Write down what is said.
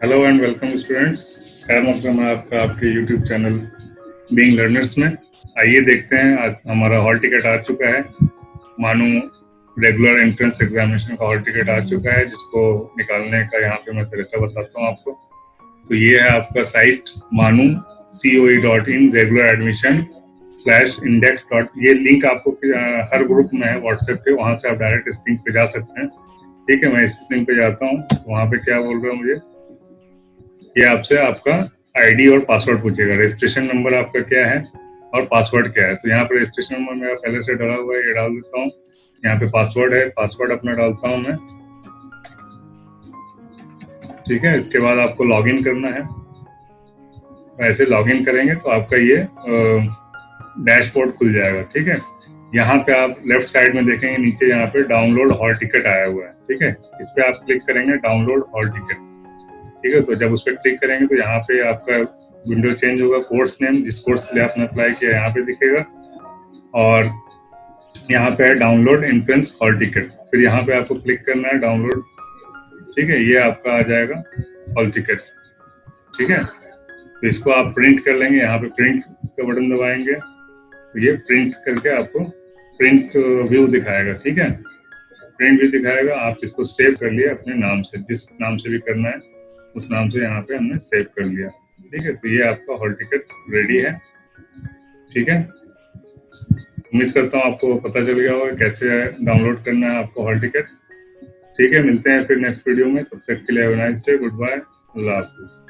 Hello and welcome students. खैर मकदम है आपका आपके यूट्यूब चैनल बीइंग लर्नर्स में। आइए देखते हैं, आज हमारा हॉल टिकट आ चुका है। मानो रेगुलर एंट्रेंस एग्जामिनेशन का हॉल टिकट आ चुका है, जिसको निकालने का यहाँ पे मैं तरीका बताता हूँ आपको। तो ये है आपका साइट मानू COE.in रेगुलर एडमिशन /index. ये लिंक आपको हर ग्रुप में है व्हाट्सएप पे, वहां से आप डायरेक्ट इस लिंक पे जा सकते हैं। ठीक है, मैं इस लिंक पे जाता हूँ। वहां पे क्या बोल रहा है मुझे, ये आपसे आपका आईडी और पासवर्ड पूछेगा। रजिस्ट्रेशन नंबर आपका क्या है और पासवर्ड क्या है। तो यहाँ पे रजिस्ट्रेशन नंबर मेरा पहले से डाला हुआ है, ये डाल देता हूँ। यहाँ पे पासवर्ड है, पासवर्ड अपना डालता हूँ मैं। ठीक है, इसके बाद आपको लॉगिन करना है। ऐसे लॉगिन करेंगे तो आपका ये डैशबोर्ड खुल जाएगा। ठीक है, यहाँ पे आप लेफ्ट साइड में देखेंगे, नीचे यहाँ पे डाउनलोड हॉल टिकट आया हुआ है। ठीक है, इस पे आप क्लिक करेंगे, डाउनलोड हॉल टिकट। ठीक है, तो जब उस पर क्लिक करेंगे तो यहाँ पे आपका विंडो चेंज होगा। कोर्स नेम, जिस कोर्स के लिए आपने अप्लाई किया यहाँ पे दिखेगा, और यहाँ पे है डाउनलोड एंट्रेंस हॉल टिकट। फिर यहाँ पे आपको क्लिक करना है डाउनलोड। ठीक है, ये आपका आ जाएगा हॉल टिकट। ठीक है, तो इसको आप प्रिंट कर लेंगे। यहाँ पे प्रिंट का बटन दबाएंगे तो ये प्रिंट करके आपको प्रिंट व्यू दिखाएगा। ठीक है, प्रिंट व्यू दिखाएगा। आप इसको सेव कर लिए अपने नाम से, जिस नाम से भी करना है उस नाम से यहाँ पे हमने सेव कर लिया। ठीक है, तो ये आपका हॉल टिकट रेडी है। ठीक है, उम्मीद करता हूँ आपको पता चल गया होगा कैसे डाउनलोड करना है आपको हॉल टिकट। ठीक है, मिलते हैं फिर नेक्स्ट वीडियो में। तब तक के लिए have a nice day, good bye, अल्लाह हाफिज।